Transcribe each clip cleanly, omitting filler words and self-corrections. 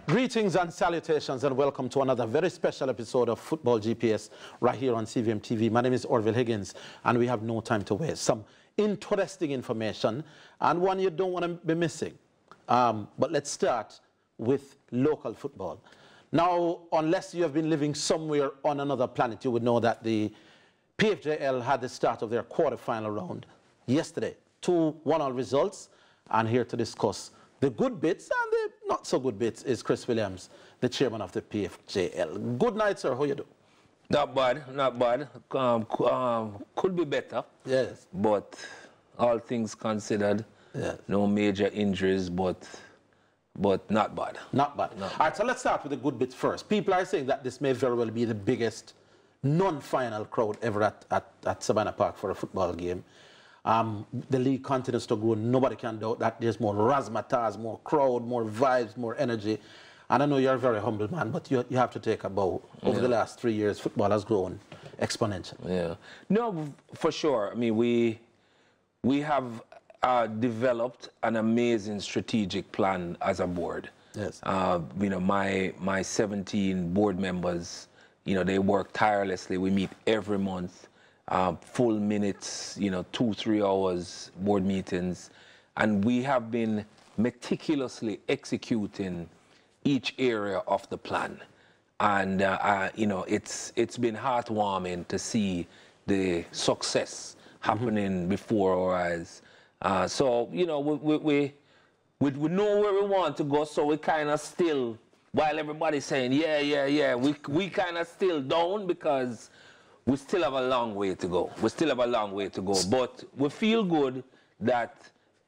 Greetings and salutations and welcome to another very special episode of Football GPS right here on CVM TV. My name is Orville Higgins and we have no time to waste. Some interesting information and one you don't want to be missing. But let's start with local football. Now, unless you have been living somewhere on another planet, you would know that the PFJL had the start of their quarter-final round yesterday. 2 1-all results, and here to discuss the good bits and the not so good bits is Chris Williams, the chairman of the PFJL. Good night, sir. How you do? Not bad, not bad. Could be better. Yes. But all things considered, yes. No major injuries, but not bad. Not bad. All right, so let's start with the good bits first. People are saying that this may very well be the biggest non-final crowd ever at Savannah Park for a football game. The league continues to grow. Nobody can doubt that there's more razzmatazz, more crowd, more vibes, more energy. And I know you're a very humble man, but you have to take a bow. Over the last 3 years, football has grown exponentially. Yeah. No, for sure. I mean, we have developed an amazing strategic plan as a board. Yes. You know, my 17 board members, you know, they work tirelessly. We meet every month. Full minutes, you know, 2-3 hours board meetings, and we have been meticulously executing each area of the plan. And you know, it's been heartwarming to see the success happening before our eyes. So you know, we know where we want to go, so we kind of still, while everybody's saying yeah, we kind of still down because we still have a long way to go. We still have a long way to go, but we feel good that,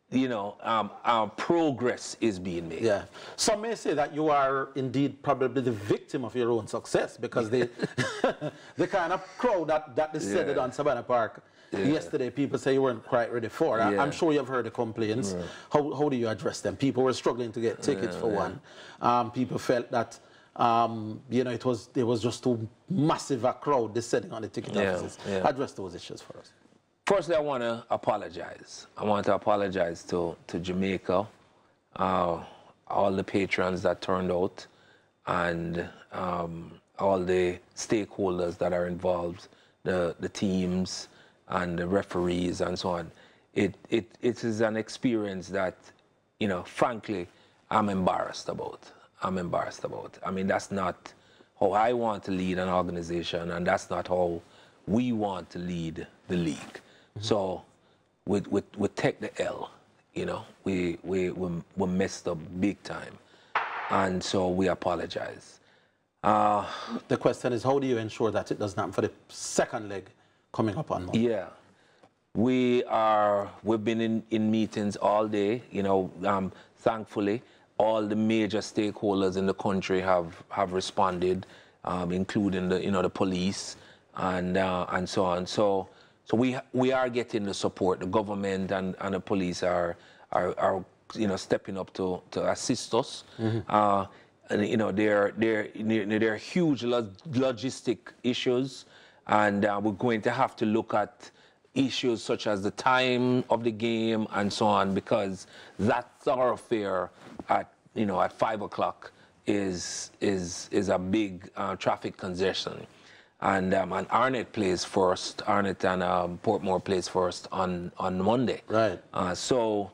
you know, our progress is being made. Yeah. Some may say that you are indeed probably the victim of your own success because the kind of crowd that descended on Savannah Park yesterday, people say you weren't quite ready for. I'm sure you've heard the complaints. How do you address them? People were struggling to get tickets for one. People felt that you know, it was just too massive a crowd descending on the ticket offices. Address those issues for us. Firstly, I want to apologize. I want to apologize to Jamaica, all the patrons that turned out, and all the stakeholders that are involved, the teams and the referees and so on. It is an experience that, you know, frankly, I'm embarrassed about. I mean, that's not how I want to lead an organization, and that's not how we want to lead the league. So we take the L, you know, we messed up big time, and so we apologize. The question is, how do you ensure that it doesn't happen for the second leg coming up on Monday? Yeah, we've been in meetings all day, you know, thankfully. All the major stakeholders in the country have responded, including the police and so on. So we are getting the support. The government and the police are you know, stepping up to assist us. And you know, there are huge logistic issues, and we're going to have to look at issues such as the time of the game and so on, because that thoroughfare at 5 o'clock is a big traffic congestion, and Arnett plays first. Arnett and Portmore plays first on Monday. Right. So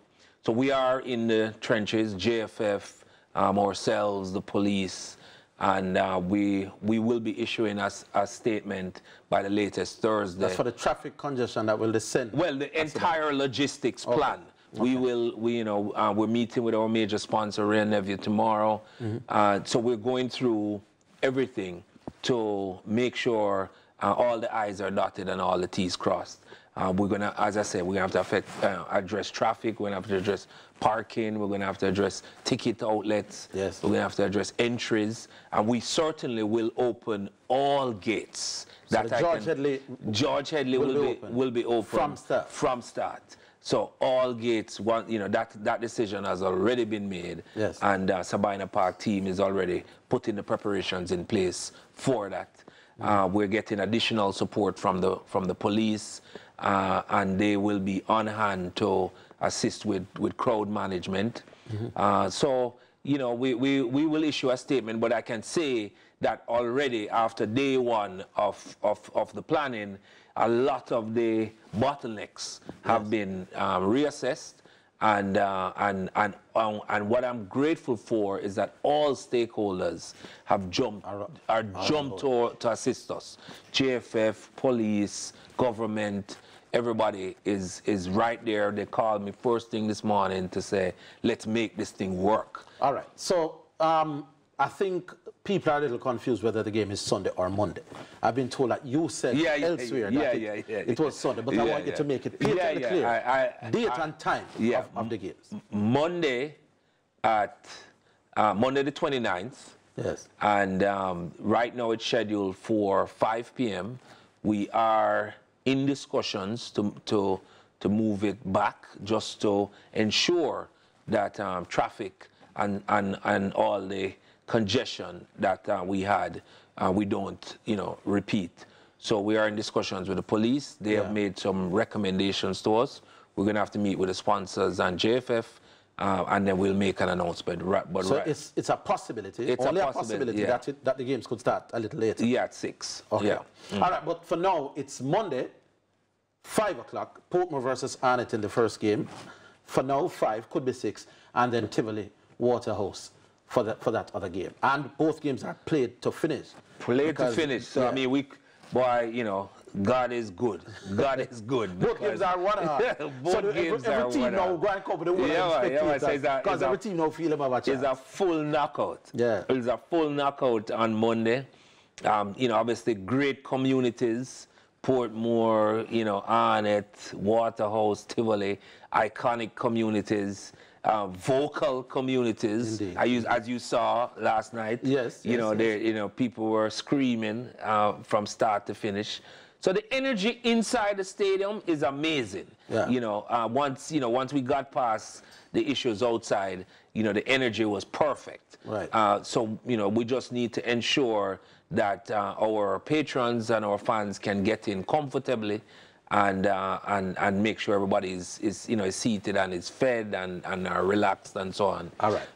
we are in the trenches. JFF, ourselves, the police. And we will be issuing a statement by the latest Thursday. That's for the traffic congestion that will descend. Well, the entire logistics plan. Okay. We're meeting with our major sponsor, Ray Neville, tomorrow. So we're going through everything to make sure all the I's are dotted and all the T's crossed. We're going to, as I said, we're going to have to address traffic. We're going to have to address parking. We're going to have to address ticket outlets. Yes. We're going to have to address entries. And we certainly will open all gates. So George Headley will be open from start. So all gates, that decision has already been made. Yes. And Sabina Park team is already putting the preparations in place for that. We're getting additional support from the police, and they will be on hand to assist with crowd management. So you know, we will issue a statement, but I can say that already after day one of the planning, a lot of the bottlenecks have been reassessed. And what I'm grateful for is that all stakeholders have jumped to assist us. JFF, police, government, everybody is right there. They called me first thing this morning to say, let's make this thing work. All right. So I think people are a little confused whether the game is Sunday or Monday. I've been told that you said elsewhere that it was Sunday, but I want you to make it clear. Date and time of the games. Monday at Monday the 29th. Yes. And right now it's scheduled for 5 p.m. We are in discussions to move it back just to ensure that traffic and all the congestion that we had, we don't, you know, repeat. So we are in discussions with the police. They have made some recommendations to us. We're going to have to meet with the sponsors and JFF, and then we'll make an announcement. So it's a possibility. It's only a possibility that the games could start a little later. Yeah, at 6. Okay. Yeah. All right, but for now, it's Monday, 5 o'clock, Portmore versus Arnett in the first game. For now, 5, could be 6, and then Tivoli, Waterhouse for that other game. And both games are played to finish. Played to finish. So, I mean, boy, you know, God is good. God is good. Both games are 1.5. Both games every team now go and cover the world because every team now feel them have a chance. It's a full knockout. Yeah. It's a full knockout on Monday. You know, obviously great communities. Portmore, you know, Arnett, Waterhouse, Tivoli, iconic communities. Vocal communities. Indeed. As you saw last night. Yes. You know, people were screaming from start to finish. So the energy inside the stadium is amazing. Yeah. You know, once we got past the issues outside, you know, the energy was perfect. Right. So you know, we just need to ensure that our patrons and our fans can get in comfortably. And make sure everybody is you know, is seated and is fed and are relaxed and so on. All right.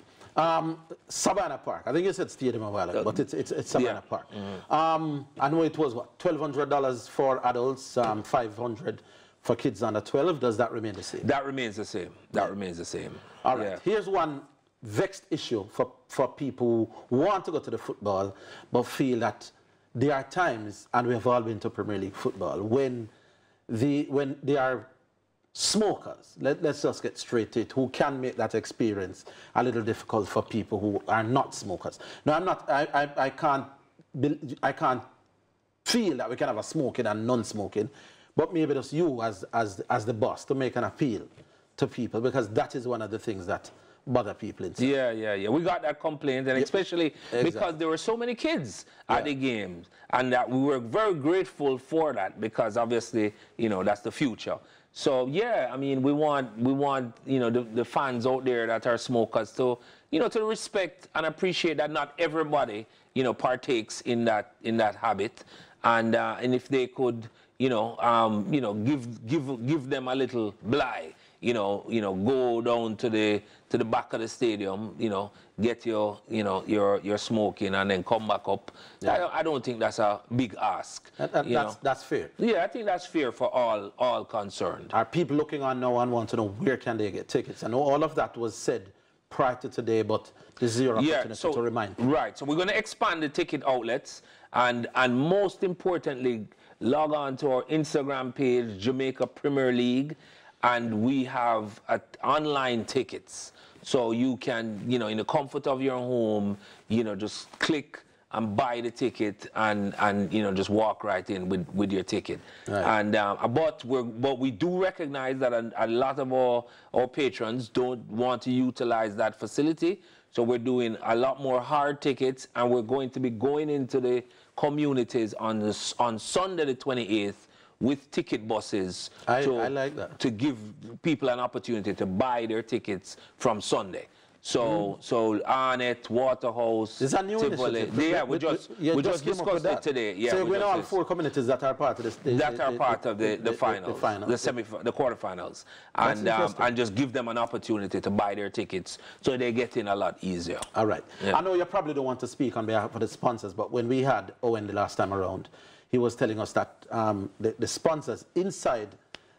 Savannah Park. I think you said stadium a while ago, but it's Savannah Park. I know it was what, $1,200 for adults, $500 for kids under 12. Does that remain the same? That remains the same. That remains the same. All right. Here's one vexed issue for people who want to go to the football but feel that there are times, and we have all been to Premier League football, when they are smokers, let's just get straight to it, who can make that experience a little difficult for people who are not smokers. No, I can't feel that we can have a smoking and non-smoking, but maybe just you as the boss to make an appeal to people, because that is one of the things that bother people inside. Yeah. We got that complaint, and especially because there were so many kids at the games, and that we were very grateful for that, because obviously, you know, that's the future. So yeah, I mean, we want you know, the fans out there that are smokers to, you know, to respect and appreciate that not everybody, you know, partakes in that habit, and if they could, you know, give them a little bly. You know, go down to the back of the stadium, you know, get your smoking and then come back up. Yeah. I don't think that's a big ask. That's fair. Yeah, I think that's fair for all concerned. Are people looking on now and want to know where can they get tickets? I know all of that was said prior to today, but this is your opportunity to remind. Right, so we're going to expand the ticket outlets, and most importantly, log on to our Instagram page, Jamaica Premier League. And we have online tickets, so you can, you know, in the comfort of your home, you know, just click and buy the ticket, and you know, just walk right in with your ticket. Right. And but we do recognize that a lot of our patrons don't want to utilize that facility, so we're doing a lot more hard tickets, and we're going to be going into the communities on Sunday the 28th. With ticket buses I like that. To give people an opportunity to buy their tickets from Sunday. So Arnett, Waterhouse, Is that new Tivoli. initiative? Yeah, we just discussed it today. Yeah, so you're going to all 4 communities that are part of this. That are part of the finals, the quarterfinals, and just give them an opportunity to buy their tickets so they get in a lot easier. All right. Yeah. I know you probably don't want to speak on behalf of the sponsors, but when we had Owen the last time around, he was telling us that the sponsors inside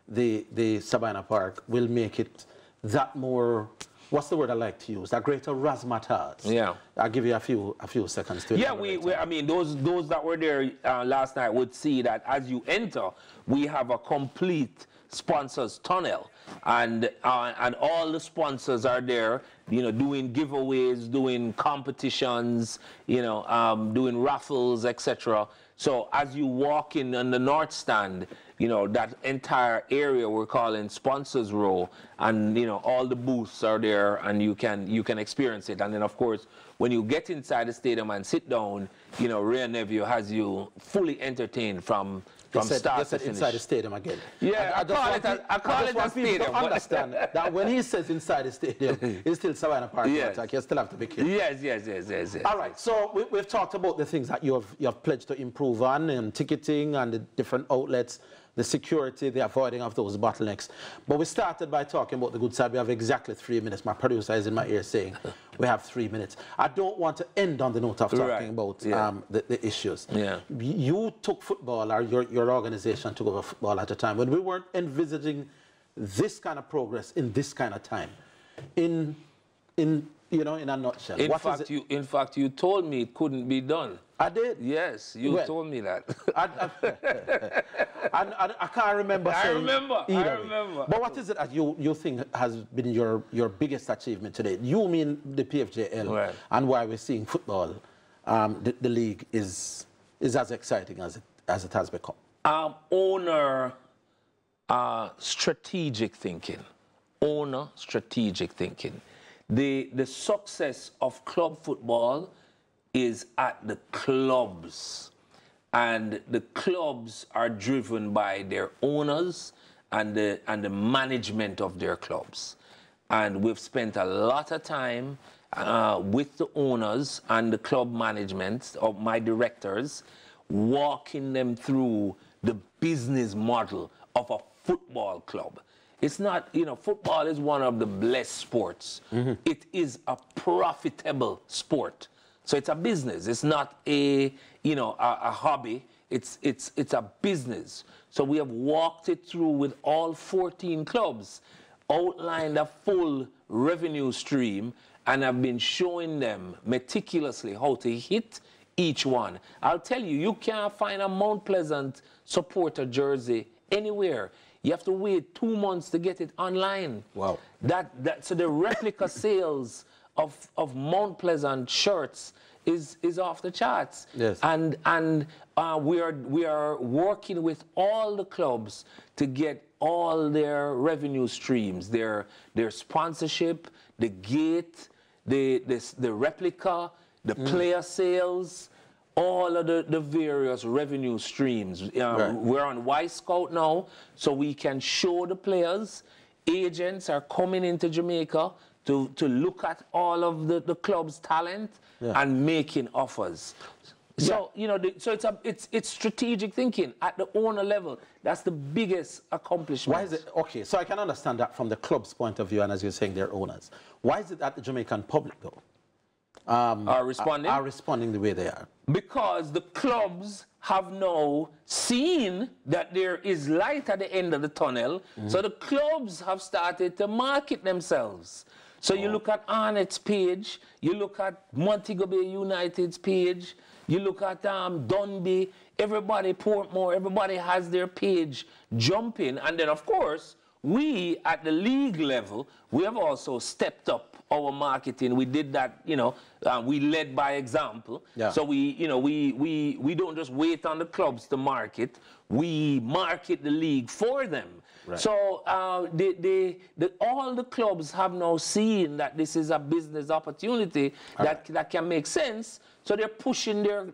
the Savannah Park will make it that more. What's the word I like to use? That greater razzmatazz. Yeah. I'll give you a few seconds to. Yeah, I mean, those that were there last night would see that as you enter, we have a complete sponsors tunnel, and all the sponsors are there, you know, doing giveaways, doing competitions, you know, doing raffles, etc. So as you walk in on the north stand, you know, that entire area we're calling sponsors row, and you know, all the booths are there, and you can experience it. And then of course, when you get inside the stadium and sit down, you know, Ray Neville has you fully entertained from start to finish. Inside the stadium again. Yeah, I call it a stadium. Understand that when he says inside the stadium, it's still Savannah Park. Yes. Like you still have to be careful. Yes. All right, so we've talked about the things that you have pledged to improve on, and ticketing and the different outlets, the security, the avoiding of those bottlenecks. But we started by talking about the good side. We have exactly 3 minutes. My producer is in my ear saying we have 3 minutes. I don't want to end on the note of talking about the issues. Yeah. You took football, or your organization took over football at a time when we weren't envisaging this kind of progress in this kind of time. In you know, in a nutshell. In fact, you told me it couldn't be done. I did. Yes, you told me that. I can't remember saying I remember. But what is it that you think has been your biggest achievement today? You mean the PFJL, right, and why we're seeing football, the league is as exciting as it has become. Owner strategic thinking. Owner strategic thinking. The success of club football is at the clubs, and the clubs are driven by their owners and the management of their clubs. And we've spent a lot of time with the owners and the club management of my directors, walking them through the business model of a football club. It's not, you know, football is one of the blessed sports. Mm-hmm. It is a profitable sport. So it's a business. It's not a, you know, a hobby. It's a business. So we have walked it through with all 14 clubs, outlined a full revenue stream, and have been showing them meticulously how to hit each one. I'll tell you, you can't find a Mount Pleasant supporter jersey anywhere. You have to wait 2 months to get it online. Wow. So the replica sales of Mount Pleasant shirts is off the charts. Yes. And we are working with all the clubs to get all their revenue streams, their sponsorship, the gate, the replica, the player sales, all of the various revenue streams. Right. We're on Y-Scout now, so we can show the players. Agents are coming into Jamaica to look at all of the club's talent and making offers. So, you know, it's strategic thinking at the owner level. That's the biggest accomplishment. Why is it, okay, so I can understand that from the club's point of view, and as you're saying, they're owners. Why is it that the Jamaican public, though, are responding the way they are? Because the clubs have now seen that there is light at the end of the tunnel, so the clubs have started to market themselves. So you look at Arnett's page, you look at Montego Bay United's page, you look at Dunby, everybody, Portmore, everybody has their page jumping. And then, of course, we at the league level, we have also stepped up our marketing. We did that, you know, we led by example. Yeah. So we don't just wait on the clubs to market. We market the league for them. Right. So all the clubs have now seen that this is a business opportunity that can make sense. So they're pushing their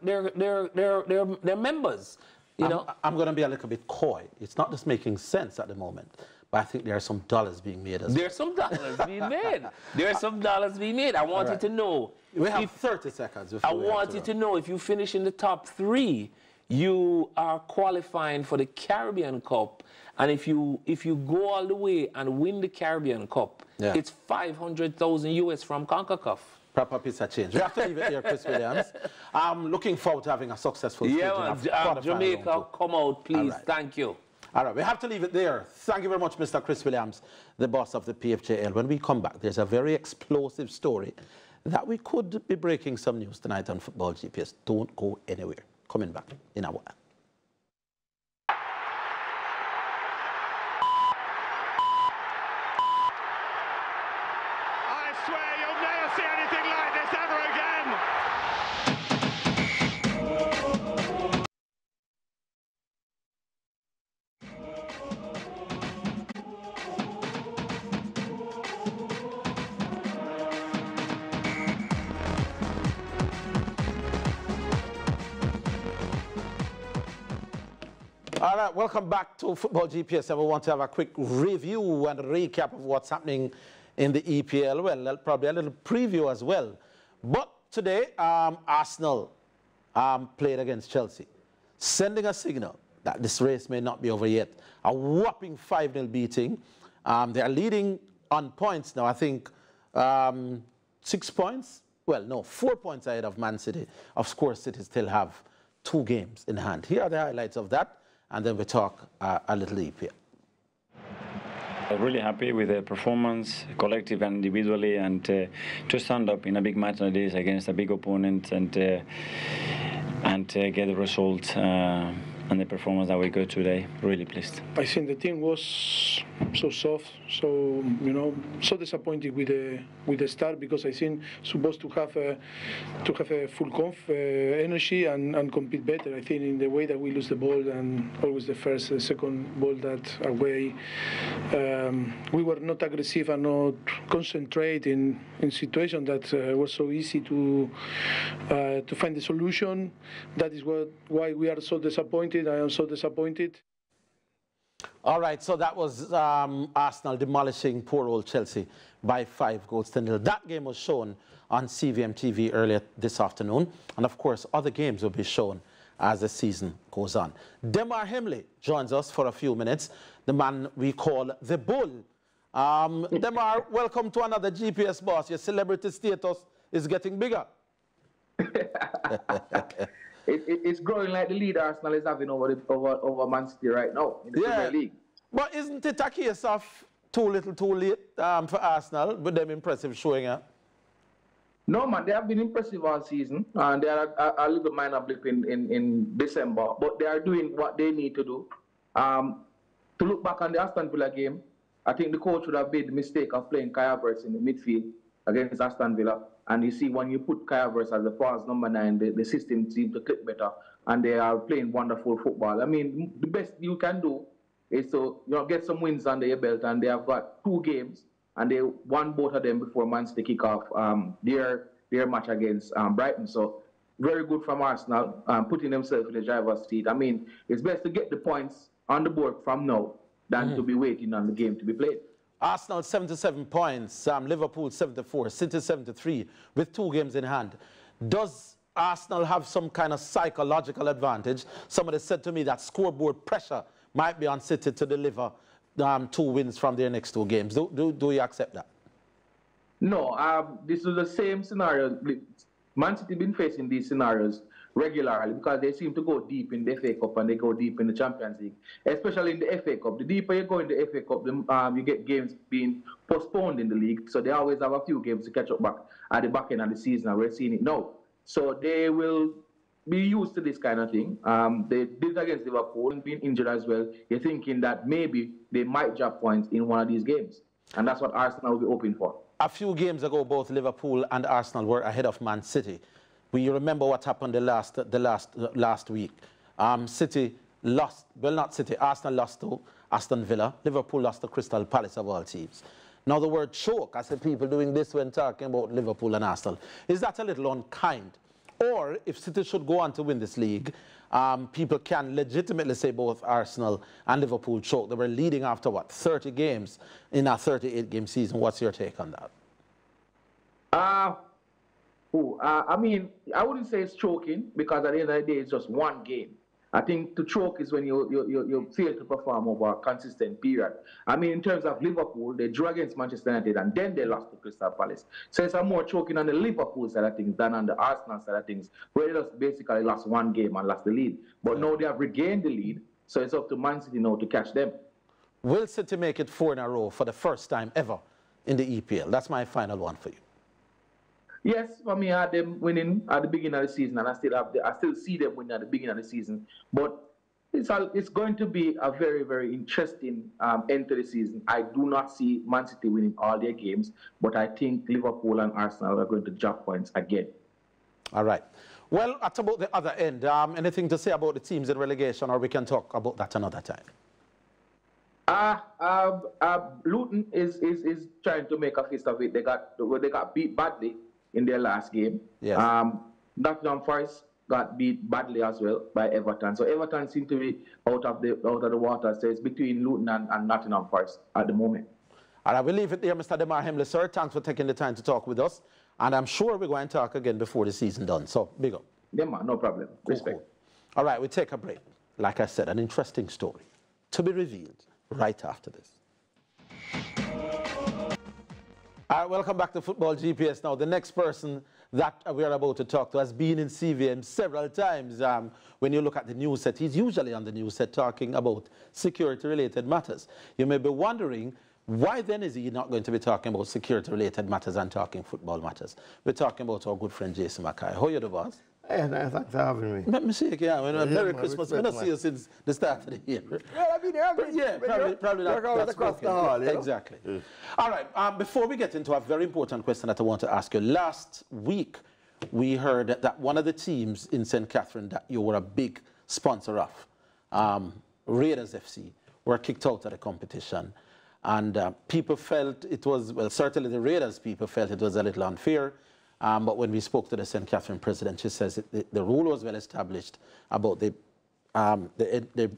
members. You know, I'm going to be a little bit coy. It's not just making sense at the moment, but I think there are some dollars being made as well. There's some dollars being made. There's some dollars being made. I want you to know. We have 30 seconds. I want you to know if you finish in the top 3, you are qualifying for the Caribbean Cup. And if you go all the way and win the Caribbean Cup, it's 500,000 US from CONCACAF. Proper piece of change. We have to leave it here, Chris Williams. I'm looking forward to having a successful season. Jamaica, come out, please. Right. Thank you. All right, we have to leave it there. Thank you very much, Mr. Chris Williams, the boss of the PFJL. When we come back, there's a very explosive story that we could be breaking some news tonight on Football GPS. Don't go anywhere. Coming back in a while. I swear you'll never see anything like this ever again. All right, welcome back to Football GPS, and we want to have a quick review and recap of what's happening in the EPL. Well, probably a little preview as well. But today, Arsenal played against Chelsea, sending a signal that this race may not be over yet. A whopping 5-0 beating. They are leading on points now, I think 6 points. Well, no, 4 points ahead of Man City. Of course, City still have 2 games in hand. Here are the highlights of that. And then we talk a little EPL. I'm really happy with the performance, collective and individually, and to stand up in a big match like this against a big opponent and get the result and the performance that we got today. Really pleased. I think the team was so soft, so so disappointed with the start, because I think supposed to have a full energy and compete better. I think in the way that we lose the ball, and always the first, second ball that away, we were not aggressive and not concentrate in situations that was so easy to find the solution. That is why we are so disappointed. I am so disappointed. All right, so that was Arsenal demolishing poor old Chelsea by 5-0. That game was shown on CVM TV earlier this afternoon. And of course, other games will be shown as the season goes on. Demar Hemley joins us for a few minutes, the man we call the Bull. Demar, welcome to another GPS boss. Your celebrity status is getting bigger. It's growing like the lead Arsenal is having over Man City right now in the Premier League. But isn't it a case of too little, too late for Arsenal with them impressive showing up? No, man, they have been impressive all season, and they are a little minor blip in December, but they are doing what they need to do. To look back on the Aston Villa game, I think the coach would have made the mistake of playing Kai Havertz in the midfield against Aston Villa. And you see, when you put Kai Havertz as the false number 9, the system seems to click better, and they are playing wonderful football. I mean, the best you can do is to get some wins under your belt, and they have got 2 games, and they won both of them before Man City kick off their match against Brighton. So very good from Arsenal, putting themselves in the driver's seat. I mean, it's best to get the points on the board from now than to be waiting on the game to be played. Arsenal 77 points, Liverpool 74, City 73, with 2 games in hand. Does Arsenal have some kind of psychological advantage? Somebody said to me that scoreboard pressure might be on City to deliver 2 wins from their next 2 games. Do you accept that? No, this is the same scenario. Man City been facing these scenarios regularly because they seem to go deep in the FA Cup and they go deep in the Champions League, especially in the FA Cup. The deeper you go in the FA Cup, you get games being postponed in the league, so they always have a few games to catch up back at the back end of the season, and we're seeing it now. So they will be used to this kind of thing. They did against Liverpool and being injured as well. You're thinking that maybe they might drop points in one of these games, and that's what Arsenal will be hoping for. A few games ago, both Liverpool and Arsenal were ahead of Man City. We remember what happened the last week. City lost, well, not City, Arsenal lost to Aston Villa. Liverpool lost to Crystal Palace of all teams. Now the word choke, I said people doing this when talking about Liverpool and Arsenal. Is that a little unkind Or if City should go on to win this league, people can legitimately say both Arsenal and Liverpool choked. They were leading after, what, 30 games in a 38-game season. What's your take on that? I mean, I wouldn't say it's choking, because at the end of the day, it's just one game. I think to choke is when you fail to perform over a consistent period. I mean, in terms of Liverpool, they drew against Manchester United and then they lost to Crystal Palace. So it's a more choking on the Liverpool side of things than on the Arsenal side of things, where they just basically lost one game and lost the lead. But now they have regained the lead, so it's up to Man City now to catch them. Will City make it 4 in a row for the first time ever in the EPL? That's my final one for you. Yes, for me, I had them winning at the beginning of the season, and I still see them winning at the beginning of the season. But it's going to be a very, very interesting end to the season. I do not see Man City winning all their games, but I think Liverpool and Arsenal are going to drop points again. All right. Well, at about the other end, anything to say about the teams in relegation, or we can talk about that another time? Luton is trying to make a fist of it. They got beat badly in their last game. Yes. Nottingham Forest got beat badly as well by Everton. So Everton seem to be out of the water. So it's between Luton and Nottingham Forest at the moment. And I will leave it there, Mr. Demar Hemley, sir. Thanks for taking the time to talk with us. And I'm sure we're going to talk again before the season done. So big up. Yeah, man, no problem. Respect. Cool. All right, we take a break. Like I said, an interesting story to be revealed right after this. All right, welcome back to Football GPS. Now, the next person that we are about to talk to has been in CVM several times. When you look at the news set, he's usually on the news set talking about security-related matters. You may be wondering, why then is he not going to be talking about security-related matters and talking football matters? We're talking about our good friend Jason Mackay. How are you, the boss? Hey, thanks for having me. Let me see, Merry Christmas. I don't see you since the start of the year. Well, I've been there. Probably not. Across the hall, you know? Exactly. All right, before we get into a very important question that I want to ask you, last week we heard that one of the teams in St. Catherine that you were a big sponsor of, Raiders FC, were kicked out of the competition. And people felt it was, well, certainly the Raiders people felt it was a little unfair. But when we spoke to the St. Catherine president, she says the rule was well established about the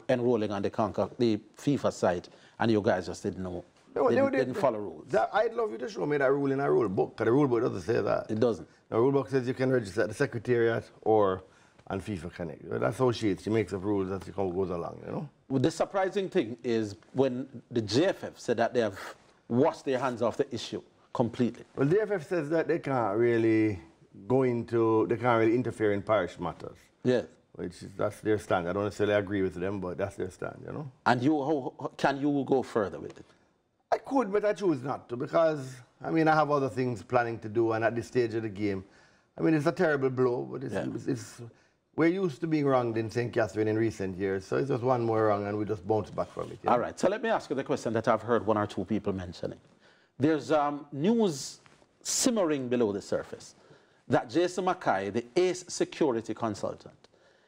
enrolling on the FIFA site, and you guys just didn't know, didn't follow rules. I'd love you to show me that rule in a rule book, because the rule book doesn't say that. It doesn't. The rule book says you can register at the Secretariat or on FIFA Connect. That's how she makes up rules as it goes along, you know? Well, the surprising thing is when the JFF said that they have washed their hands off the issue completely. Well, the JFF says that they can't really interfere in parish matters. Yes. That's their stand. I don't necessarily agree with them, but that's their stand, you know? And can you go further with it? I could, but I choose not to, because, I mean, I have other things planning to do, and at this stage of the game, I mean, it's a terrible blow, but we're used to being wronged in St. Catherine in recent years, so it's just one more wrong, and we just bounce back from it. All right, so let me ask you the question that I've heard one or two people mentioning. There's news simmering below the surface that Jason Mackay, the ace security consultant,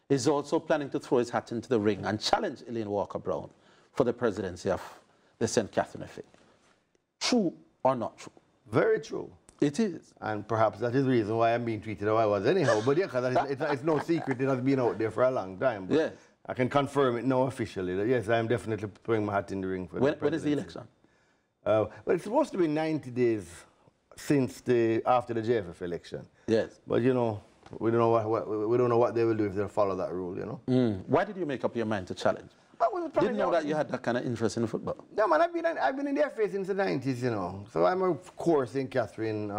is also planning to throw his hat into the ring and challenge Elaine Walker-Brown for the presidency of the St. Catherine FA. True or not true? Very true. It is. And perhaps that is the reason why I'm being treated how I was anyhow. But yeah, because it's no secret, it has been out there for a long time. But yes. I can confirm it now officially. That yes, I am definitely throwing my hat in the ring for the presidency. When is the election? Well, it's supposed to be 90 days after the JFF election. Yes. But you know, we don't know what they will do if they follow that rule. You know. Why did you make up your mind to challenge? Didn't know that you had that kind of interest in football. No, man, I've been in the FA since the 90s. You know, so I'm of course St. Catherine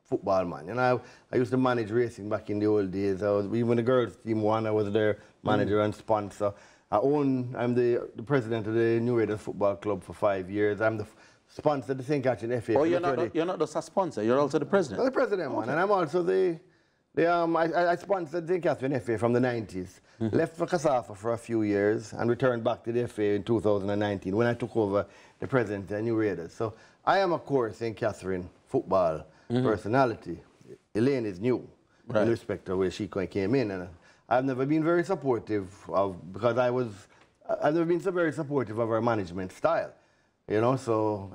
football man. And I used to manage racing back in the old days. When the girls team won, I was their manager and sponsor. I'm the president of the New Raiders Football Club for 5 years. I'm the sponsor of the St. Catherine FA. Oh, you're not just a sponsor, you're also the president? I'm the president, man. And I'm also I sponsored St. Catherine FA from the 90s. Left for Casafa for a few years and returned back to the FA in 2019 when I took over the president of the New Raiders. So I am, of course, St. Catherine football personality. Elaine is new in respect to where she came in. And I've never been very supportive I've never been so very supportive of our management style, you know. So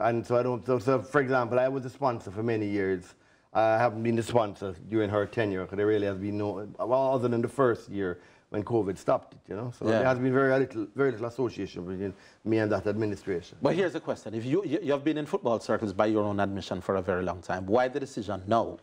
for example, I was a sponsor for many years haven't been the sponsor during her tenure, because there really has been no, well, other than the first year when COVID stopped it, you know. So there has been very little association between me and that administration. But here's the question. If you have been in football circles by your own admission for a very long time, why the decision now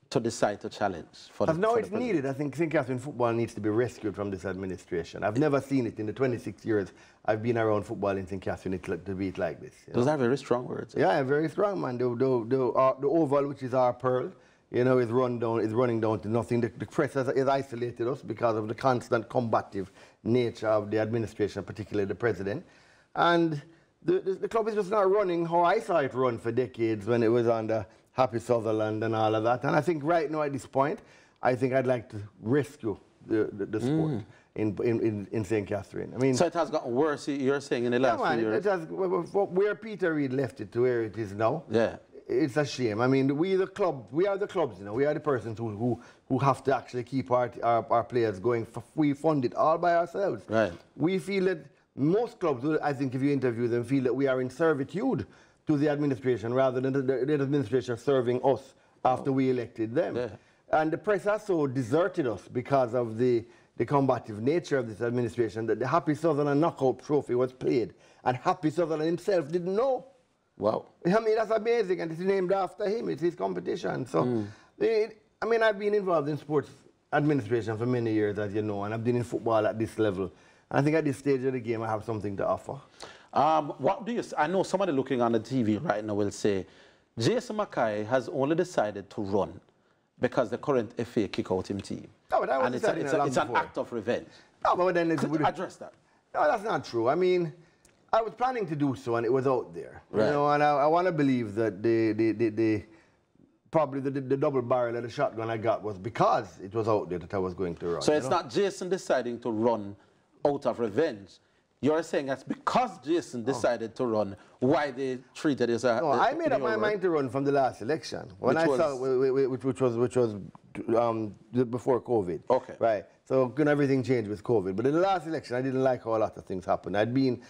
to decide to challenge? Now it's needed. I think St. Catherine football needs to be rescued from this administration. I've never seen it in the 26 years I've been around football in St. Catherine to be it like this. Those are very strong words. Yeah, very strong, man. The oval, which is our pearl, you know, is running down to nothing. The press has isolated us because of the constant combative nature of the administration, particularly the president. And the club is just not running how I saw it run for decades when it was under Happy Sutherland and all of that. And I think right now at this point, I think I'd like to rescue the sport in St. Catherine. I mean, so it has gotten worse, you're saying, in the last few years? It has, where Peter Reid left it to where it is now. Yeah. It's a shame. I mean, we are the clubs, you know. We are the persons who have to actually keep our players going. We fund it all by ourselves. Right. We feel that most clubs, I think if you interview them, feel that we are in servitude to the administration rather than the administration serving us after we elected them. Yeah. And the press has so deserted us because of the combative nature of this administration that the Happy Sutherland knockout trophy was played. And Happy Sutherland himself didn't know. Wow. I mean, that's amazing, and it's named after him. It's his competition. So, I mean, I've been involved in sports administration for many years, as you know, and I've been in football at this level. And I think at this stage of the game, I have something to offer. What do you? I know somebody looking on the TV right now will say, Jason Mackay has only decided to run because the current FA kick out him team. No, but that was and it's an act of revenge. No, but then Could you address that? No, that's not true. I mean, I was planning to do so, and it was out there. Right. You know, and I want to believe that probably the double barrel of the shotgun I got was because it was out there that I was going to run. So it's not Jason deciding to run out of revenge. You're saying that's because Jason decided to run, why they treated it as a... No, I made up my mind to run from the last election. When I saw, which was before COVID. Okay. Right. So everything changed with COVID. But in the last election, I didn't like how a lot of things happened. I'd been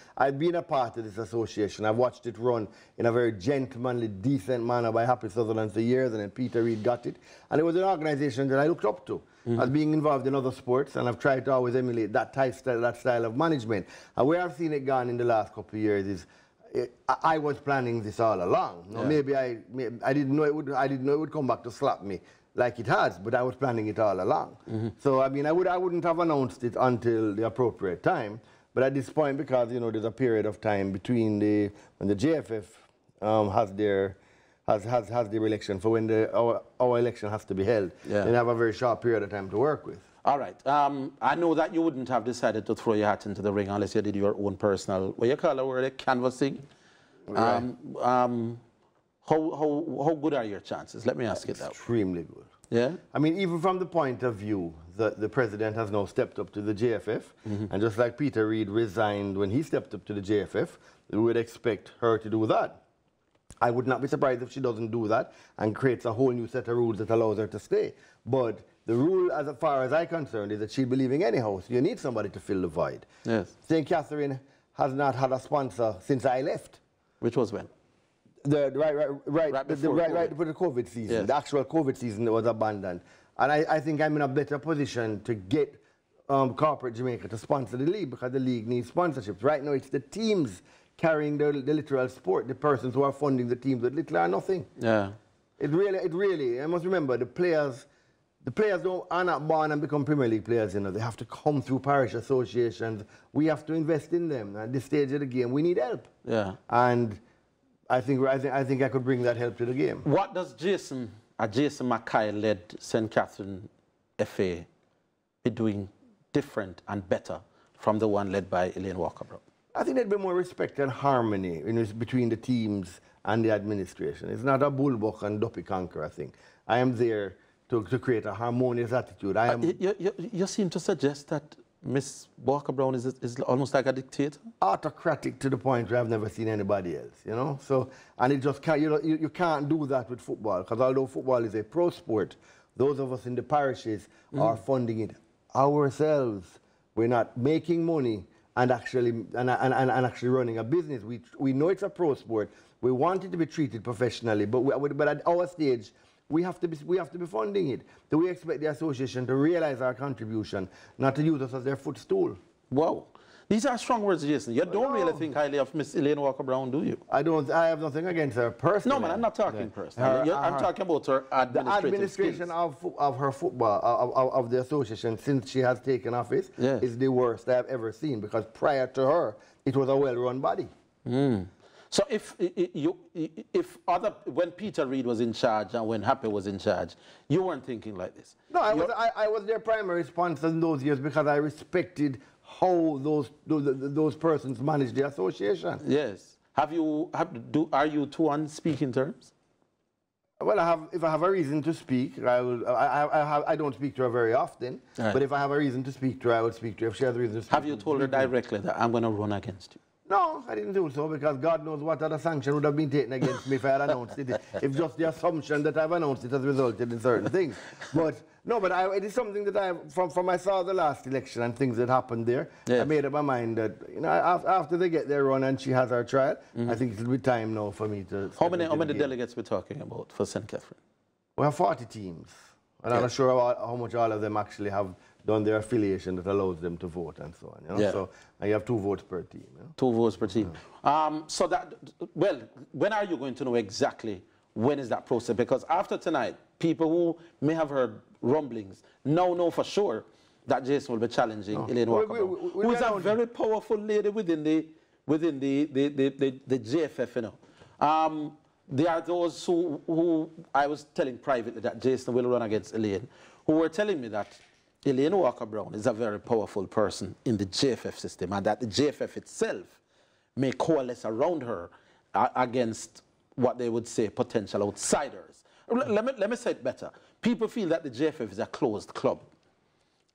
a part of this association. I've watched it run in a very gentlemanly, decent manner by Happy Sutherland for years, and then Peter Reid got it. And it was an organization that I looked up to. As being involved in other sports, and I've tried to always emulate that style of management. And where I've seen it gone in the last couple of years is, I was planning this all along. Now, maybe I didn't know it would come back to slap me like it has, but I was planning it all along. So I mean, I wouldn't have announced it until the appropriate time. But at this point, because you know, there's a period of time between when the JFF has their election for when our election has to be held. Yeah. They have a very short period of time to work with. All right. I know that you wouldn't have decided to throw your hat into the ring unless you did your own personal, what you call it, word, canvassing. Right. How good are your chances? Let me ask you that. Extremely good. Yeah? I mean, even from the point of view that the president has now stepped up to the JFF, and just like Peter Reid resigned when he stepped up to the JFF, we would expect her to do that. I would not be surprised if she doesn't do that and creates a whole new set of rules that allows her to stay. But the rule, as far as I'm concerned, is that she'll be leaving anyhow. So you need somebody to fill the void. Yes. St. Catherine has not had a sponsor since I left. Which was when? Right before the COVID season. Yes. The actual COVID season was abandoned. And I think I'm in a better position to get corporate Jamaica to sponsor the league because the league needs sponsorships. Right now, it's the teams carrying the literal sport, the persons who are funding the teams with little or nothing. Yeah. It really, I must remember, the players are not born and become Premier League players, you know. They have to come through parish associations. We have to invest in them. At this stage of the game, we need help. Yeah. And I think I could bring that help to the game. What does Jason Mackay-led St. Catherine FA be doing different and better from the one led by Elaine Walker-Brown? I think there'd be more respect and harmony between the teams and the administration. It's not a bullbuck and duppy conquer, I think. I am there to create a harmonious attitude. You seem to suggest that Miss Walker-Brown is almost like a dictator? Autocratic to the point where I've never seen anybody else, you know? So, and it just can't, you can't do that with football, because although football is a pro sport, those of us in the parishes are funding it ourselves. We're not making money and actually running a business. We know it's a pro sport. We want it to be treated professionally, but at our stage, we have to be funding it. Do we expect the association to realize our contribution, not to use us as their footstool? Wow. These are strong words, Jason. You don't really think highly of Miss Elaine Walker-Brown, do you? I don't. I have nothing against her personally. No, man, I'm not talking personally. I'm talking about her administration of her football, of the association since she has taken office is the worst I've ever seen, because prior to her, it was a well-run body. So when Peter Reid was in charge and when Happy was in charge, you weren't thinking like this? No, I was their primary sponsor in those years because I respected how those persons manage the association. Yes. Are you two on speaking terms? Well, if I have a reason to speak, I don't speak to her very often, but if I have a reason to speak to her, I would speak to her if she has a reason to speak. Have you told her directly that I'm going to run against you? No, I didn't do so, because God knows what other sanction would have been taken against me if I had announced it. If just the assumption that I've announced it has resulted in certain things. But no, it is something that from I saw the last election and things that happened there, I made up my mind that, you know, after they get their run and she has her trial, I think it'll be time now for me to... How many delegates we're talking about for St. Catherine? We have 40 teams. And I'm not sure how much all of them actually have done their affiliation that allows them to vote and so on. You know? So you have 2 votes per team. You know? 2 votes per team. So that, well, when are you going to know exactly when is that process? Because after tonight, people who may have heard rumblings now know for sure that Jason will be challenging Elaine Walker-Brown, who is a very powerful lady within the JFF, you know. There are those who I was telling privately that Jason will run against Elaine, who were telling me that Elaine Walker-Brown is a very powerful person in the JFF system, and that the JFF itself may coalesce around her against what they would say potential outsiders. Let me say it better. People feel that the JFF is a closed club,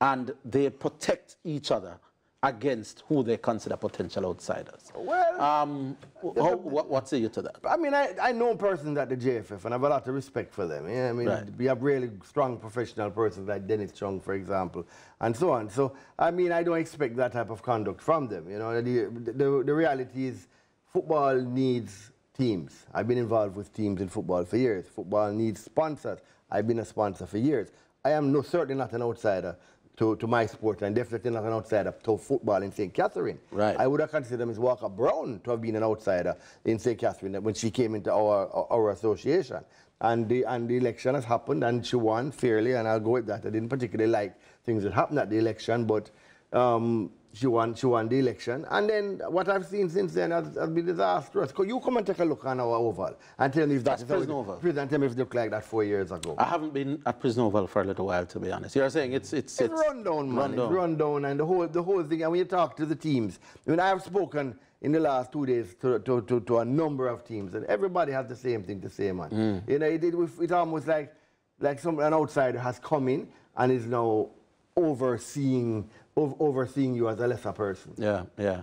and they protect each other against who they consider potential outsiders. Well, what say you to that? I mean, I know persons at the JFF, and I have a lot of respect for them. Yeah? I mean, we have really strong professional persons like Dennis Chung, for example, and so on. So, I mean, I don't expect that type of conduct from them. You know, the reality is football needs teams. I've been involved with teams in football for years. Football needs sponsors. I've been a sponsor for years. I am certainly not an outsider to my sport, and definitely not an outsider to football in St. Catherine. Right. I would have considered Ms. Walker-Brown to have been an outsider in St. Catherine when she came into our association. And the election has happened, and she won fairly, and I'll go with that. I didn't particularly like things that happened at the election, but she won the election. And then what I've seen since then has been disastrous. Could you come and take a look on our oval and tell me if that's Prison Oval. And tell me if it looked like that 4 years ago. I haven't been at Prison Oval for a little while, to be honest. You're saying it's run down, man. It's run down, and the whole thing. And when you talk to the teams, I mean, I have spoken in the last 2 days to a number of teams, and everybody has the same thing to say, man. You know, it almost like an outsider has come in and is now overseeing you as a lesser person. Yeah, yeah.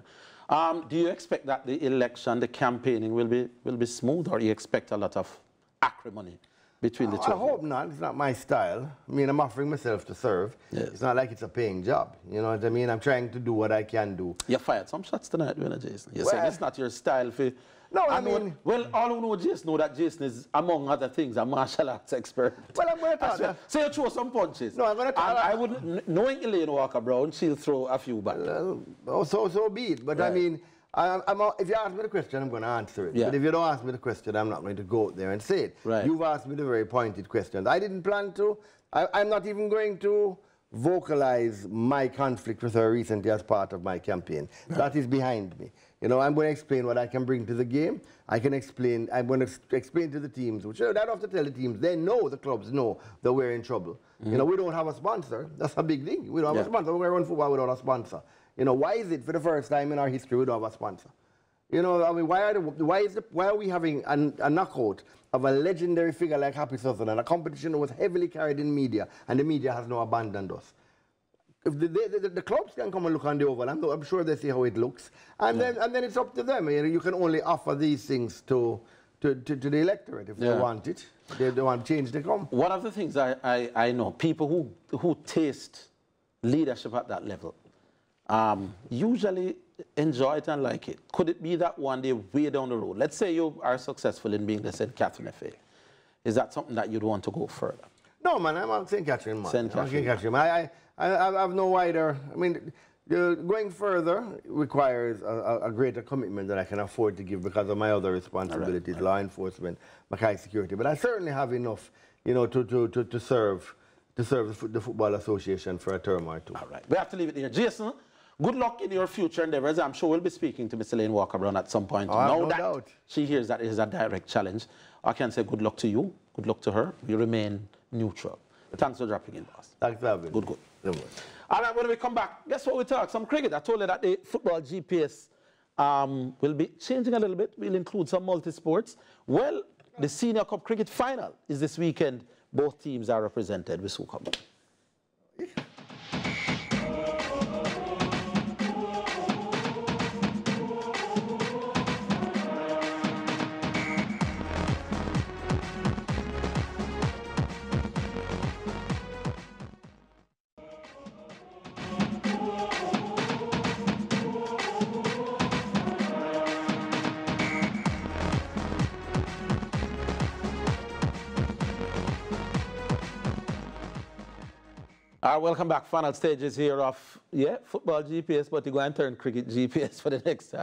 Do you expect that the election, the campaigning will be smooth, or do you expect a lot of acrimony between the two? I hope not. It's not my style. I mean, I'm offering myself to serve. Yes. It's not like it's a paying job. You know what I mean? I'm trying to do what I can do. You fired some shots tonight, Jason. You're saying it's not your style. No, I mean... Well, all who know Jason know that Jason is, among other things, a martial arts expert. Well, I'm going to talk... So you throw some punches. No, I'm going to talk... I wouldn't... Knowing Elaine Walker-Brown, she'll throw a few back. So be it. But, right. I mean, if you ask me the question, I'm going to answer it. Yeah. But if you don't ask me the question, I'm not going to go out there and say it. Right. You've asked me the very pointed questions. I didn't plan to. I'm not even going to vocalize my conflict with her recently as part of my campaign. Right. That is behind me. You know, I'm going to explain what I can bring to the game. I'm going to explain to the teams, which I don't have to tell the teams. They know, the clubs know that we're in trouble. You know, we don't have a sponsor. That's a big thing. We don't have a sponsor. We're going to run football without a sponsor. You know, why is it for the first time in our history we don't have a sponsor? You know, I mean, why are we having a knockout of a legendary figure like Happy Sutherland, a competition that was heavily carried in media, and the media has now abandoned us? If the clubs can come and look on the oval, I'm sure they see how it looks, and then it's up to them. You know, you can only offer these things to the electorate if they want it. They want change, they come. One of the things I know, people who taste leadership at that level usually enjoy it and like it. Could it be that one day way down the road, let's say you are successful in being the St. Catherine FA, Is that something that you'd want to go further? No, man, I'm St. Catherine, man. St. I'm St. Catherine. Catherine. I have no wider, I mean, going further requires a greater commitment that I can afford to give because of my other responsibilities, law enforcement, Mackay security. But I certainly have enough, you know, to serve the Football Association for a term or two. All right. We have to leave it there. Jason, good luck in your future endeavors. I'm sure we'll be speaking to Miss Elaine Walker-Brown at some point. No doubt. She hears that it is a direct challenge. I can say good luck to you. Good luck to her. We remain neutral. Thanks for dropping in, boss. Thanks for having me. Good. All right, when we come back, guess what we talk? Some cricket. I told you that the football GPS will be changing a little bit. We'll include some multi-sports. Well, the Senior Cup Cricket Final is this weekend. Both teams are represented with Sukup. Welcome back. Final stages here of, football GPS, but you go and turn cricket GPS for the next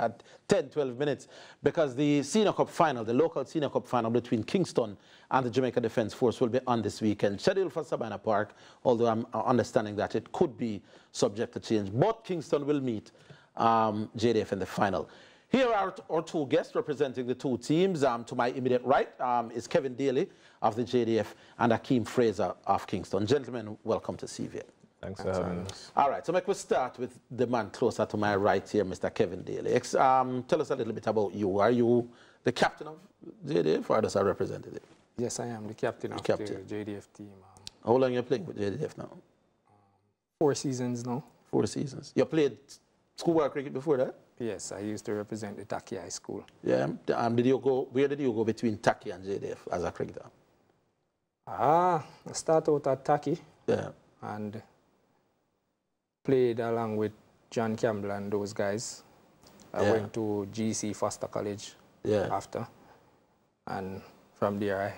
10, 12 minutes because the Senior Cup final, the local Senior Cup final between Kingston and the Jamaica Defence Force will be on this weekend, scheduled for Savannah Park, although I'm understanding that it could be subject to change. But Kingston will meet JDF in the final. Here are our two guests representing the two teams. To my immediate right is Kevin Daly of the JDF and Akeem Fraser of Kingston. Gentlemen, welcome to CVM. Thanks for having us. All right, so make we start with the man closer to my right here, Mr. Kevin Daly. Tell us a little bit about you. Are you the captain of JDF or just a representative? Yes, I am the captain of the JDF team. How long are you playing with JDF now? 4 seasons now. 4 seasons. You played schoolboy cricket before that? Yes, I used to represent the Taki High School. Yeah, where did you go between Taki and JDF as a cricketer? I started out at Taki. Yeah. And played along with John Campbell and those guys. I went to GC Foster College after. And from there, I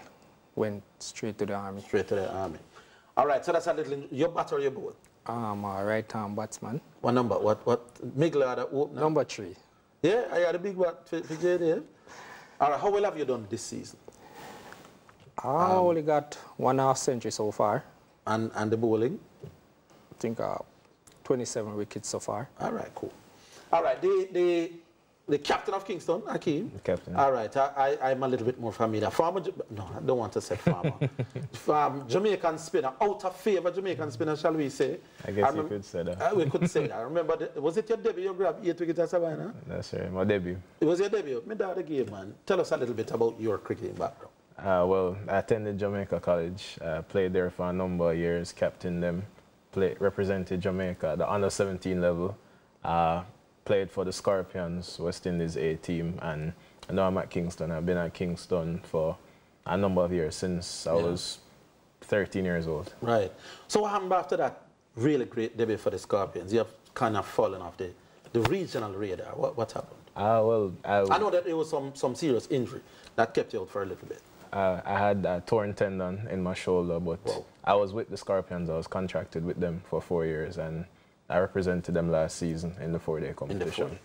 went straight to the Army. Straight to the Army. All right, so that's a little, your bat or your ball? I'm a right-hand batsman. What number? What middle or the opener? Number 3. Yeah, I had a big bat for JDF. All right, how well have you done this season? I only got 1.5 century so far. And the bowling? I think 27 wickets so far. All right, cool. All right, the captain of Kingston, Akeem. The captain. All right, I'm a little bit more familiar. No, I don't want to say farmer. Jamaican spinner, out of favor Jamaican spinner, shall we say? I guess you could say that. We could say that. I remember, was it your debut you grabbed 8 wickets at Savannah? That's right, my debut. It was your debut? Me dad the game, man. Tell us a little bit about your cricketing background. Well, I attended Jamaica College, played there for a number of years, captained them, represented Jamaica at the under-17 level, played for the Scorpions, West Indies A team, and now I'm at Kingston. I've been at Kingston for a number of years, since I was 13 years old. Right. So what happened after that really great debut for the Scorpions? You have kind of fallen off the regional radar. What happened? Well, I know that there was some serious injury that kept you out for a little bit. I had a torn tendon in my shoulder, but I was with the Scorpions. I was contracted with them for 4 years, and I represented them last season in the 4-day competition.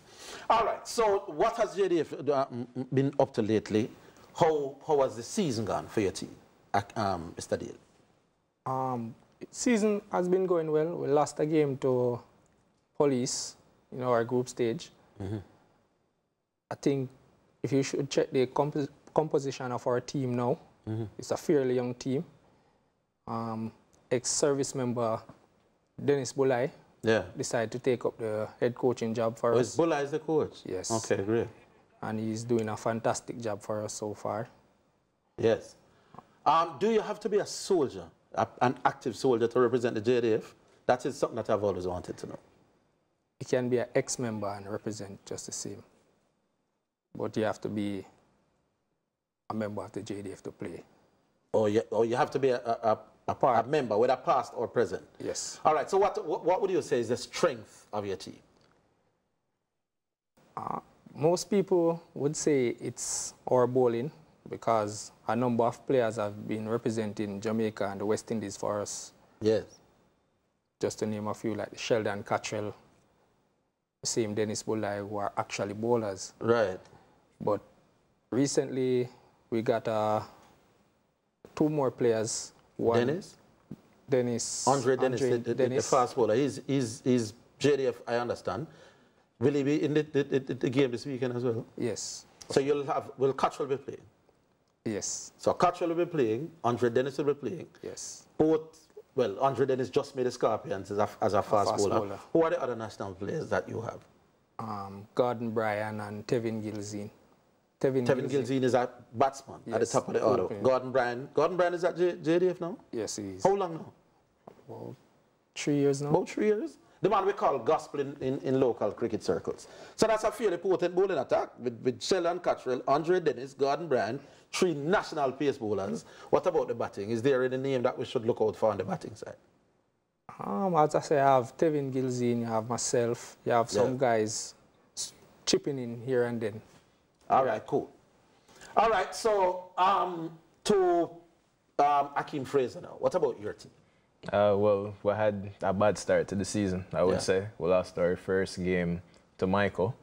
All right, so what has JDF been up to lately? How has the season gone for your team, Mr. Dale? Season has been going well. We lost a game to Police in our group stage. I think if you should check the composition of our team now, it's a fairly young team. Ex-service member Dennis Bulai decided to take up the head coaching job for us. Bulai is the coach? Yes. Okay, great. And he's doing a fantastic job for us so far. Yes. Do you have to be a soldier, an active soldier, to represent the JDF? That is something that I've always wanted to know. You can be an ex-member and represent just the same. But you have to be a member of the JDF to play. Or you have to be a member, whether past or present? Yes. All right, so what would you say is the strength of your team? Most people would say it's our bowling, because a number of players have been representing Jamaica and the West Indies for us. Yes. Just to name a few, like Sheldon Cottrell, same Dennis Bulai, who are actually bowlers. Right. But recently, we got 2 more players. One, Dennis? Andre Dennis, the fast bowler. He's JDF, I understand. Will he be in the game this weekend as well? Yes. So will Cottrell be playing? Yes. So Cottrell will be playing, Andre Dennis will be playing. Yes. Both, well, Andre Dennis just made the Scorpions as a fast bowler. Who are the other national players that you have? Gordon Bryan and Tevin Gilzine. Tevin Gilzine is a batsman at the top of the order. Gordon Bryan is at JDF now? Yes, he is. How long now? About 3 years now. About 3 years? The man we call gospel in local cricket circles. So that's a fairly potent bowling attack with Sheldon Cottrell, Andre Dennis, Gordon Bryan, 3 national pace bowlers. What about the batting? Is there any name that we should look out for on the batting side? As I say, I have Tevin Gilzine, you have myself, you have some guys chipping in here and then. All right, cool. All right, so to Akeem Fraser now. What about your team? Well, we had a bad start to the season, I would say. We lost our first game to Michael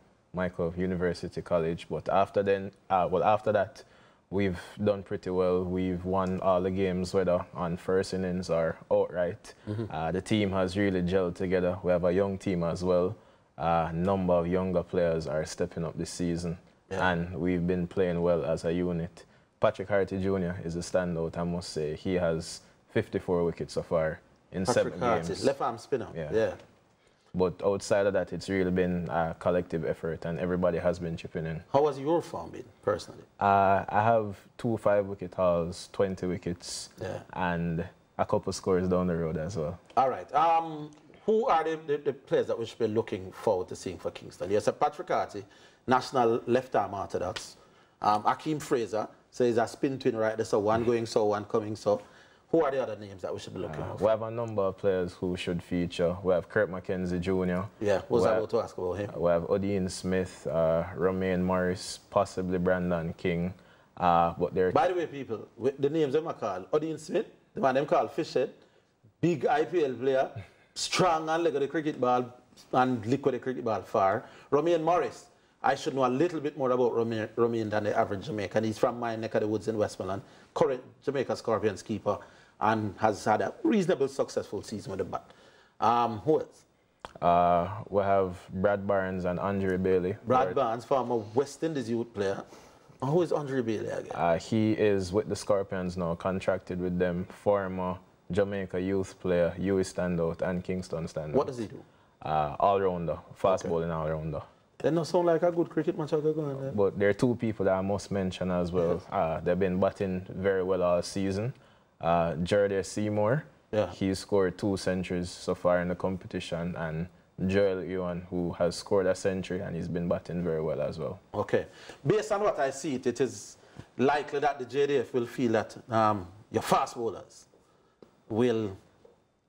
University College. But after that, we've done pretty well. We've won all the games, whether on first innings or outright. The team has really gelled together. We have a young team as well. A number of younger players are stepping up this season. And we've been playing well as a unit. Patrick Harty Jr. is a standout, I must say. He has 54 wickets so far in 7 games. Left arm spinner. Yeah. But outside of that, it's really been a collective effort, and everybody has been chipping in. How has your form been, personally? I have 2 5-wicket hauls, 20 wickets, and a couple scores down the road as well. All right. Who are the players that we should be looking forward to seeing for Kingston? Yes, Patrick Harty, national left-arm orthodox. Akeem Fraser, so he's a spin twin right there, so one going so, one coming so. Who are the other names that we should be looking for? We have a number of players who should feature. We have Kurt McKenzie Jr. Yeah, what was I about to ask about him? We have Odean Smith, Romain Morris, possibly Brandon King. But they're By the way, people, the names them I call Odean Smith, the man them called Fishhead, big IPL player, strong and leg of the cricket ball and lick with the cricket ball far. Romain Morris, I should know a little bit more about Romain than the average Jamaican. He's from my neck of the woods in Westmoreland, current Jamaica Scorpions keeper, and has had a reasonable successful season with the bat. Who else? We have Brad Barnes and Andre Bailey. Brad Barnes, former West Indies youth player. And who is Andre Bailey again? He is with the Scorpions now, contracted with them. Former Jamaica youth player, Huey standout and Kingston standout. What does he do? All-rounder, fast bowling all-rounder. They don't sound like a good cricket match going on there. But there are 2 people that I must mention as well. They've been batting very well all season. Jordan Seymour, he's scored 2 centuries so far in the competition, and Joel Ewan, who has scored a century, and he's been batting very well as well. Okay. Based on what I see, it is likely that the JDF will feel that your fast bowlers will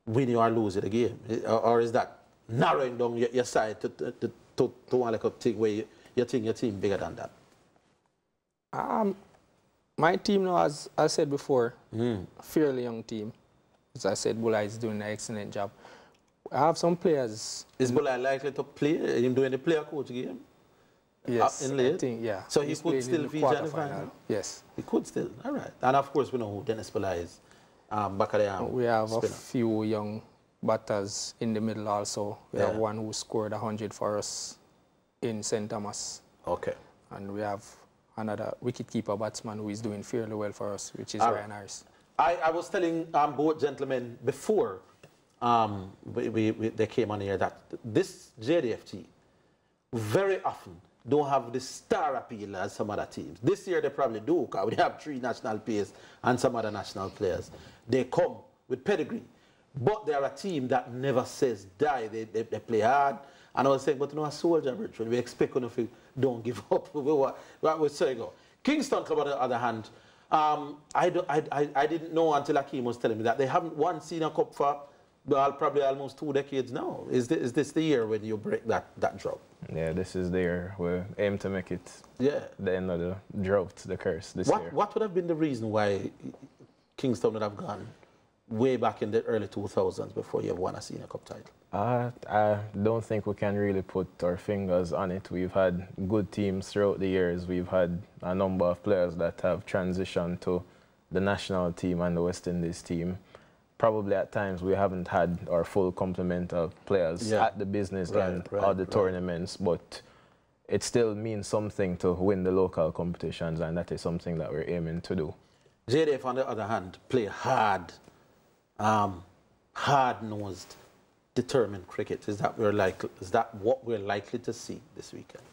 win you or lose the game. Or is that narrowing down your side to one like a thing where you think your team bigger than that? My team now, as I said before, a fairly young team. As I said, Bulai is doing an excellent job. I have some players. Is Bulai likely to play? Him doing the player coach game? Yes, in late? I think, yeah. So he could still feature in the final? Yes. He could still, all right. And of course, we know who Dennis Bulai is. Back of the arm. We have a few young batters in the middle also. We have one who scored 100 for us in St. Thomas. Okay. And we have another wicket-keeper batsman who is doing fairly well for us, which is Ryan Harris. I was telling both gentlemen before they came on here that this JDF team very often don't have the star appeal as some other teams. This year they probably do, because we have 3 national players and some other national players. They come with pedigree, but they're a team that never says die. They play hard. And I was saying, but you know, a soldier, Richard, we expect if we don't give up. What we say go. Kingston Club, on the other hand, I didn't know until Akeem was telling me that they haven't won Senior Cup for probably almost 2 decades now. Is this the year when you break that drought? Yeah, this is the year we aim to make it the end of the drought, the curse this year. What would have been the reason why Kingston would have gone way back in the early 2000s before you have won a senior cup title? I don't think we can really put our fingers on it. We've had good teams throughout the years. We've had a number of players that have transitioned to the national team and the West Indies team. Probably at times we haven't had our full complement of players at the business end or the tournaments, but it still means something to win the local competitions, and that is something that we're aiming to do. JDF, on the other hand, play hard, hard-nosed, determined cricket. Is that what we're likely to see this weekend?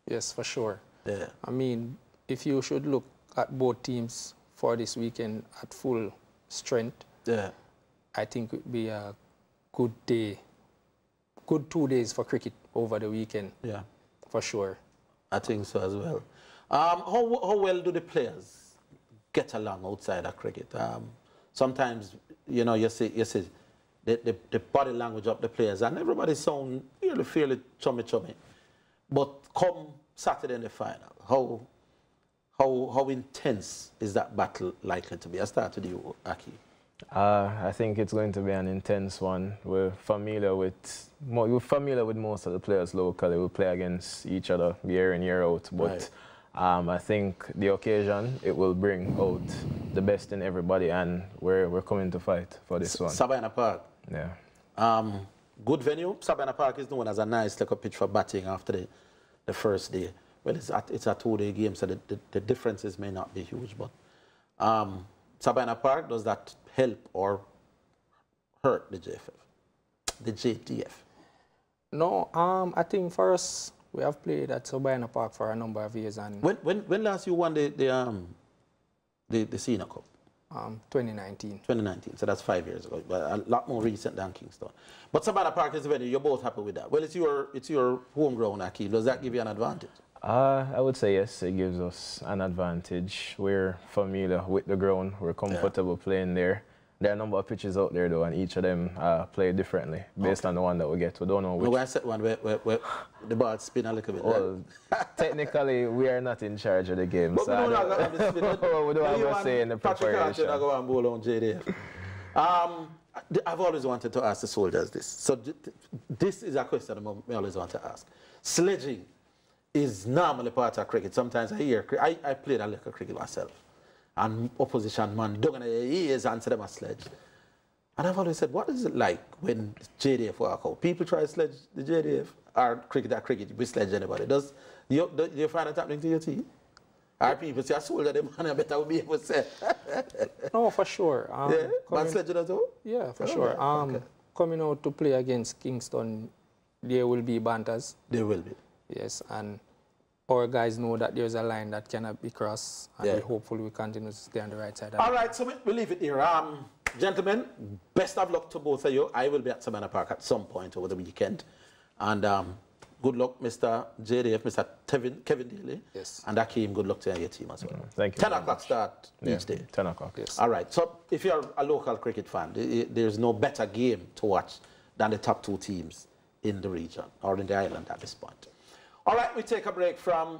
Yes, for sure. Yeah. I mean, if you should look at both teams for this weekend at full strength, I think it would be a good day, good 2 days for cricket over the weekend. Yeah, for sure. I think so as well. How well do the players get along outside of cricket? Sometimes, you know, you see the body language of the players, and everybody sound really fairly chummy. But come Saturday in the final, how intense is that battle likely to be? I start with you, Aki. I think it's going to be an intense one. We're familiar with most of the players locally. We play against each other year in, year out. But I think the occasion, it will bring out the best in everybody, and we're coming to fight for this one. Sabina Park. Yeah. Good venue. Sabina Park is known as a nice little pitch for batting after the first day. Well, it's a 2-day game, so the differences may not be huge, but Sabina Park, does that help or hurt the JDF? No, I think for us, we have played at Sabina Park for a number of years. And when last you won the Senior Cup? 2019. 2019, so that's 5 years ago, but a lot more recent than Kingston. But Sabina Park is a venue, you're both happy with that. Well, it's your home ground, Aki. Does that give you an advantage? I would say yes, it gives us an advantage. We're familiar with the ground, we're comfortable playing there. There are a number of pitches out there though, and each of them play differently based on the one that we get. We don't know which. No, I set one where the ball spin a little bit. Well, technically, we are not in charge of the game. But so we don't have a say in the preparation. I've always wanted to ask the soldiers this. So this is a question I always want to ask. Sledging is normally part of cricket. Sometimes I hear, I played a little cricket myself. And opposition man, dogging he is answer them a sledge. And I've always said, what is it like when JDF walk out? People try to sledge the JDF, or cricket, we sledge anybody. Do you find it happening to your team? Are people say, I soldier them, and I better will be able to say. No, for sure. Man sledging as well? Yeah, for sure. Coming out to play against Kingston, there will be banters. There will be. Yes, and our guys know that there's a line that cannot be crossed, and hopefully we continue to stay on the right side. All right, so we'll leave it here. Gentlemen, best of luck to both of you. I will be at Sabina Park at some point over the weekend. And good luck, Mr. JDF, Mr. Kevin Daly. Yes. And Akeem, good luck to your team as well. Thank you. 10 o'clock start each day. 10 o'clock. Yes. All right, so if you're a local cricket fan, there's no better game to watch than the top 2 teams in the region or in the island at this point. All right, we take a break from,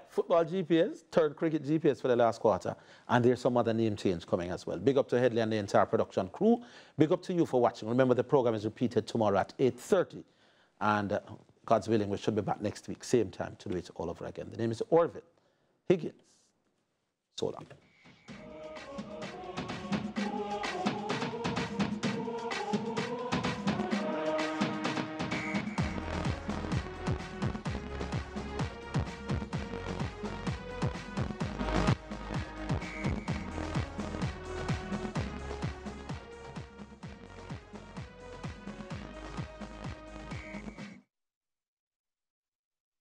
football GPS, third cricket GPS for the last quarter. And there's some other name change coming as well. Big up to Headley and the entire production crew. Big up to you for watching. Remember, the program is repeated tomorrow at 8:30. And God's willing, we should be back next week, same time, to do it all over again. The name is Orville Higgins. So long.